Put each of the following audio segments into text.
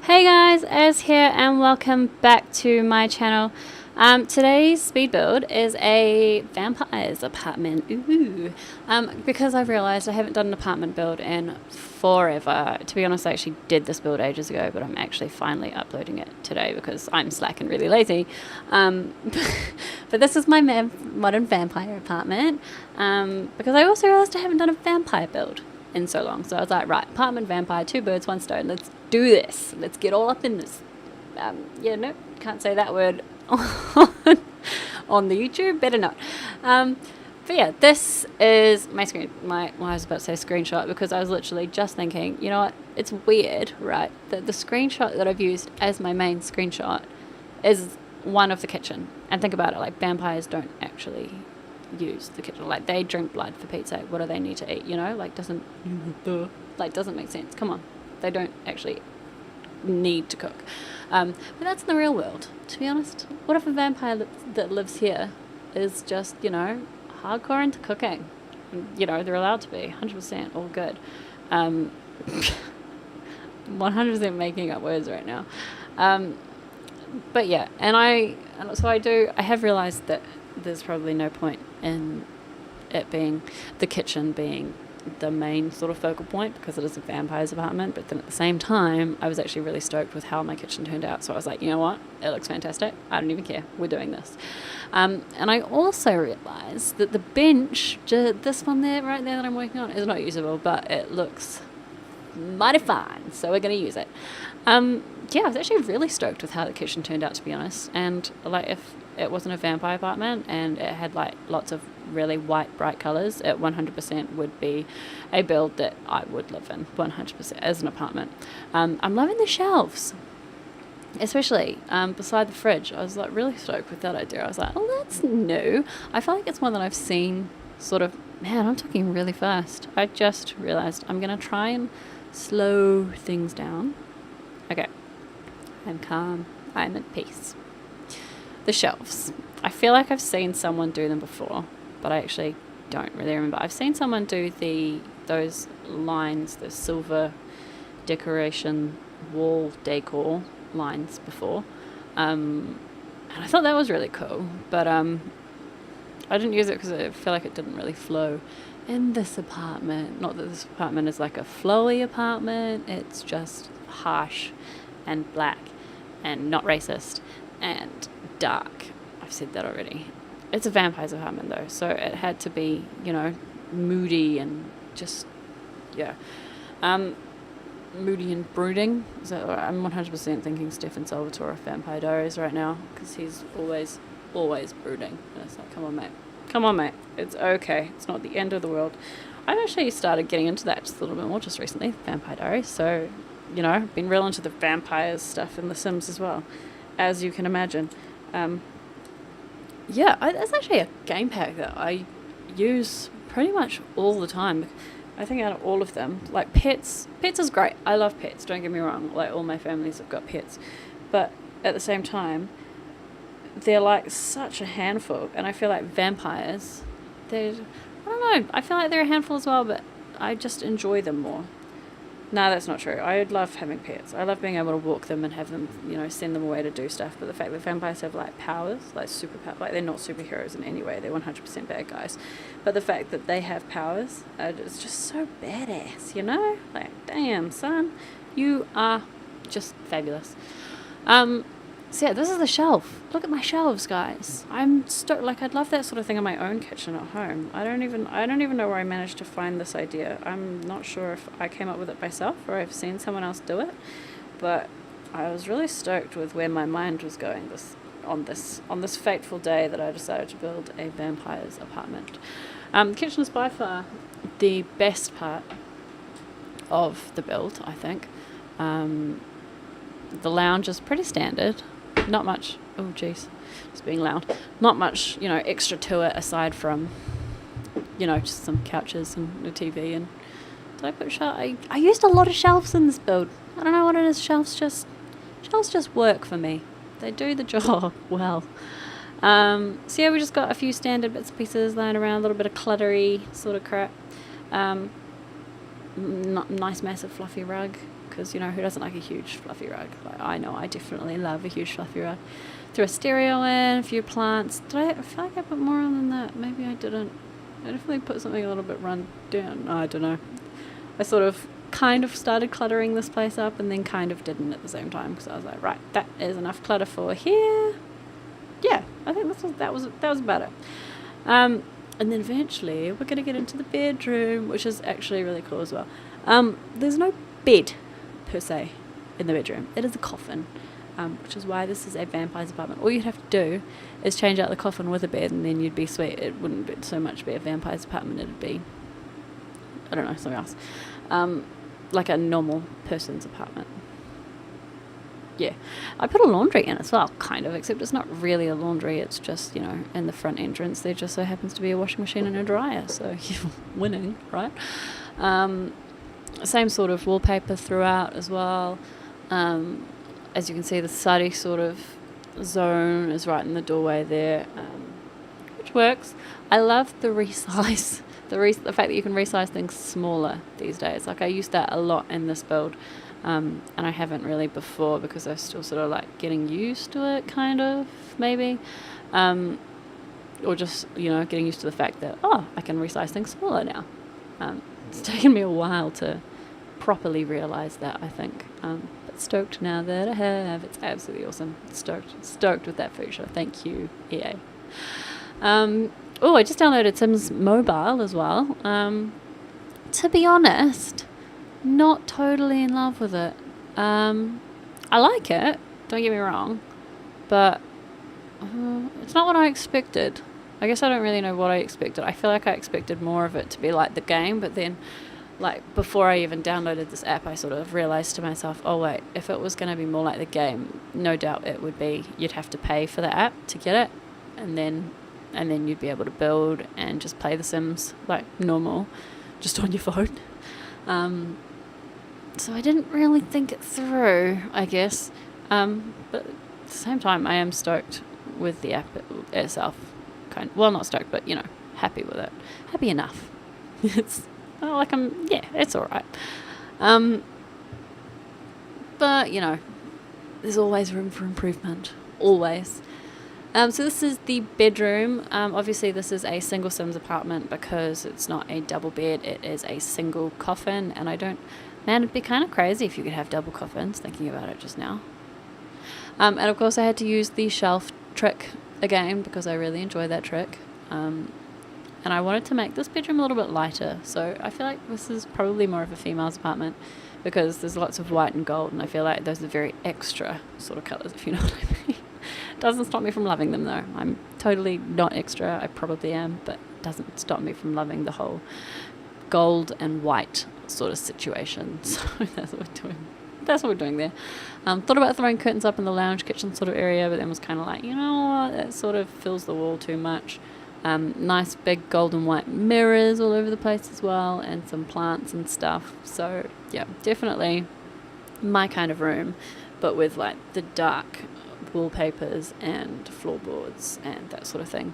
Hey guys, Az here and welcome back to my channel. Today's speed build is a vampire's apartment. Ooh. Because I've realised I haven't done an apartment build in forever. To be honest, I actually did this build ages ago, but I'm actually finally uploading it today because I'm slack and really lazy. But this is my modern vampire apartment because I also realised I haven't done a vampire build in so long. So I was like, right, apartment, vampire, 2 birds, 1 stone. Let's do this. Let's get all up in this. Yeah, no, can't say that word on the YouTube. Better not. But yeah, this is my screen. I was about to say screenshot because I was literally just thinking, you know what? It's weird, right? That the screenshot that I've used as my main screenshot is one of the kitchen. And think about it, like vampires don't actually use the kitchen. Like they drink blood for Pete's sake. What do they need to eat? You know, like doesn't make sense. Come on, they don't actually need to cook. But that's in the real world. To be honest, what if a vampire that lives here is just, you know, hardcore into cooking? You know, they're allowed to be 100% all good. 100% making up words right now. But yeah, I have realized that there's probably no point in it being the kitchen being the main sort of focal point because it is a vampire's apartment. But then at the same time, I was actually really stoked with how my kitchen turned out. So I was like, you know what? It looks fantastic. I don't even care. We're doing this. And I also realized that the bench, this one there, right there that I'm working on, is not usable, but it looks mighty fine. So we're going to use it. Yeah, I was actually really stoked with how the kitchen turned out, to be honest. And like, if it wasn't a vampire apartment and it had like lots of really white bright colors, it 100% would be a build that I would live in 100% as an apartment. I'm loving the shelves, especially beside the fridge. I was like really stoked with that idea. I was like, oh, that's new. I feel like it's one that I've seen sort of, man, I'm talking really fast. I just realized I'm going to try and slow things down. Okay, I'm calm, I'm at peace. The shelves. I feel like I've seen someone do them before, but I actually don't really remember. I've seen someone do those lines, the silver decoration wall decor lines before, and I thought that was really cool, but I didn't use it because I feel like it didn't really flow in this apartment. Not that this apartment is like a flowy apartment, it's just harsh and black and not racist and dark. I've said that already. It's a vampire's apartment though, so it had to be, you know, moody and just, yeah, moody and brooding. So I'm 100% thinking Stefan Salvatore of Vampire Diaries right now because he's always brooding. And it's like, come on mate, it's okay, it's not the end of the world. I've actually started getting into that just a little bit more just recently, Vampire Diaries. So, you know, been real into the vampires stuff in The Sims as well, as you can imagine. Yeah, it's actually a game pack that I use pretty much all the time. I think out of all of them, like pets is great. I love pets, don't get me wrong. Like all my families have got pets. But at the same time, they're like such a handful. And I feel like vampires, I don't know, I feel like they're a handful as well, but I just enjoy them more. No, that's not true. I love having pets. I love being able to walk them and have them, you know, send them away to do stuff. But the fact that vampires have like powers, like superpowers, like they're not superheroes in any way. They're 100% bad guys. But the fact that they have powers, it's just so badass, you know? Like, damn, son, you are just fabulous. So yeah, this is the shelf. Look at my shelves, guys. I'm like, I'd love that sort of thing in my own kitchen at home. I don't even know where I managed to find this idea. I'm not sure if I came up with it myself or I've seen someone else do it, but I was really stoked with where my mind was going on this fateful day that I decided to build a vampire's apartment. The kitchen is by far the best part of the build, I think. The lounge is pretty standard. Not much, oh jeez, it's being loud. Not much, you know, extra to it aside from, you know, just some couches and a TV. And did I put I used a lot of shelves in this build. I don't know what it is. Shelves just work for me. They do the job well. So yeah, we just got a few standard bits and pieces lying around, a little bit of cluttery sort of crap. Nice massive fluffy rug, because, you know, who doesn't like a huge fluffy rug? Like, I know I definitely love a huge fluffy rug. Threw a stereo in, a few plants. I feel like I put more on than that. Maybe I didn't. I definitely put something a little bit run down. I don't know. I sort of kind of started cluttering this place up and then kind of didn't at the same time, because I was like, right, that is enough clutter for here. Yeah, I think that was about it. And then eventually we're going to get into the bedroom, which is actually really cool as well. There's no bed per se in the bedroom. It is a coffin, which is why this is a vampire's apartment. All you'd have to do is change out the coffin with a bed, and then you'd be sweet. It wouldn't be so much be a vampire's apartment. It'd be, I don't know, something else. Like a normal person's apartment. Yeah. I put a laundry in as well, kind of, except it's not really a laundry. It's just, you know, in the front entrance there just so happens to be a washing machine and a dryer. So you're winning, right? Same sort of wallpaper throughout as well. As you can see, the study sort of zone is right in the doorway there, which works. I love the resize. The fact that you can resize things smaller these days. Like, I use that a lot in this build, and I haven't really before because I'm still sort of like getting used to it, kind of, maybe, or just, you know, getting used to the fact that, oh, I can resize things smaller now. It's taken me a while to properly realize that, I think, but stoked now that I have. It's absolutely awesome. Stoked with that feature. Thank you, EA. I just downloaded Sims Mobile as well. To be honest, not totally in love with it. I like it, don't get me wrong, but it's not what I expected. I guess I don't really know what I expected. I feel like I expected more of it to be like the game, but then, like, before I even downloaded this app, I sort of realized to myself, oh wait, if it was going to be more like the game, no doubt it would be, you'd have to pay for the app to get it, and then you'd be able to build and just play The Sims like normal, just on your phone. So I didn't really think it through, I guess. But at the same time, I am stoked with the app itself. Not stoked, but, you know, happy with it. Happy enough. It's it's all right. But, you know, there's always room for improvement. Always. So this is the bedroom. Obviously this is a single Sims apartment because it's not a double bed, it is a single coffin, and it'd be kind of crazy if you could have double coffins, thinking about it just now. And of course I had to use the shelf trick again because I really enjoy that trick. And I wanted to make this bedroom a little bit lighter, so I feel like this is probably more of a female's apartment because there's lots of white and gold, and I feel like those are very extra sort of colours, if you know what I mean. Doesn't stop me from loving them though. I'm totally not extra. I probably am, but it doesn't stop me from loving the whole gold and white sort of situation. So that's what we're doing. That's what we're doing there. Thought about throwing curtains up in the lounge kitchen sort of area, but then was kind of like, you know what, that sort of fills the wall too much. Nice big gold and white mirrors all over the place as well, and some plants and stuff. So yeah, definitely my kind of room, but with like the dark wallpapers and floorboards and that sort of thing.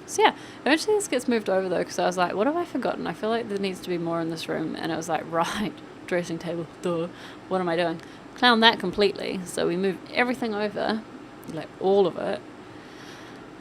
So yeah, eventually this gets moved over though, because I was like, what have I forgotten? I feel like there needs to be more in this room, and I was like, right, dressing table, duh, what am I doing? Clown that completely. So we moved everything over, like all of it,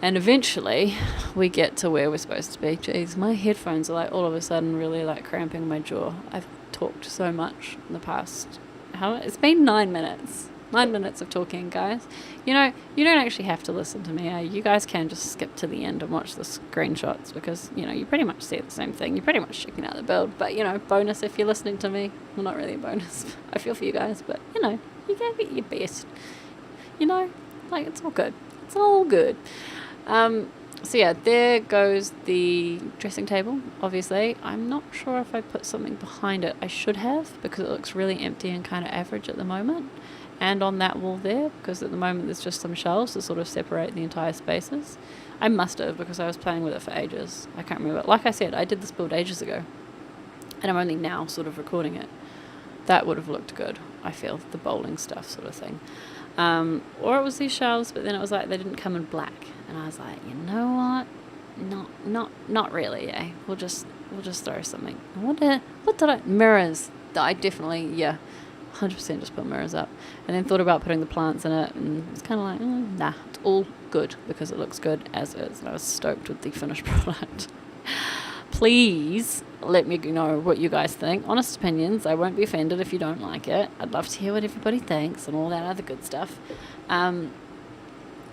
and eventually we get to where we're supposed to be. Jeez, my headphones are like all of a sudden really like cramping my jaw. I've talked so much in the past. It's been 9 minutes. 9 minutes of talking, guys. You know, you don't actually have to listen to me. You guys can just skip to the end and watch the screenshots because, you know, you pretty much see the same thing. You're pretty much checking out the build. But, you know, bonus if you're listening to me. Well, not really a bonus. I feel for you guys. But, you know, you gave it your best. You know, like, it's all good. It's all good. So, yeah, there goes the dressing table, obviously. I'm not sure if I put something behind it. I should have because it looks really empty and kind of average at the moment. And on that wall there, because at the moment there's just some shelves to sort of separate the entire spaces. I must have, because I was playing with it for ages. I can't remember. Like I said, I did this build ages ago, and I'm only now sort of recording it. That would have looked good, I feel, the bowling stuff sort of thing. Or it was these shelves, but then it was like they didn't come in black, and I was like, you know what, not really, eh? We'll just throw something. What did I, mirrors. I definitely, yeah, 100% just put mirrors up, and then thought about putting the plants in it, and it's kind of like, nah, it's all good because it looks good as is, and I was stoked with the finished product. Please let me know what you guys think. Honest opinions. I won't be offended if you don't like it. I'd love to hear what everybody thinks and all that other good stuff. A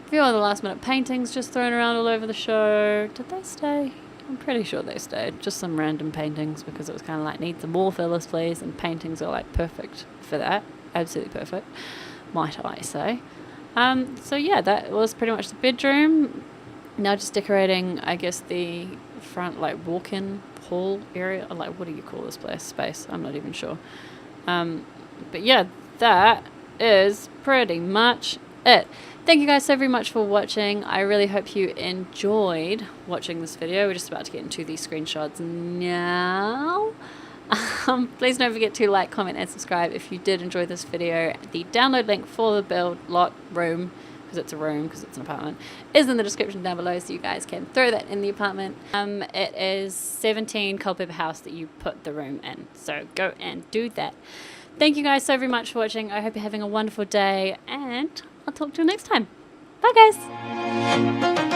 few other last minute paintings just thrown around all over the show. Did they stay? I'm pretty sure they stayed. Just some random paintings because it was kind of like, need some wall fillers please, and paintings are like perfect for that. Absolutely perfect, might I say. So yeah, that was pretty much the bedroom. Now just decorating, I guess, the front like walk-in hall area. Like, what do you call this place? Space. I'm not even sure. But yeah, that is pretty much it. Thank you guys so very much for watching. I really hope you enjoyed watching this video. We're just about to get into the screenshots now. Please don't forget to like, comment, and subscribe if you did enjoy this video. The download link for the build lot room, because it's a room, because it's an apartment, is in the description down below, so you guys can throw that in the apartment. It is 17 Culpeper House that you put the room in, so go and do that. Thank you guys so very much for watching. I hope you're having a wonderful day, and I'll talk to you next time. Bye guys.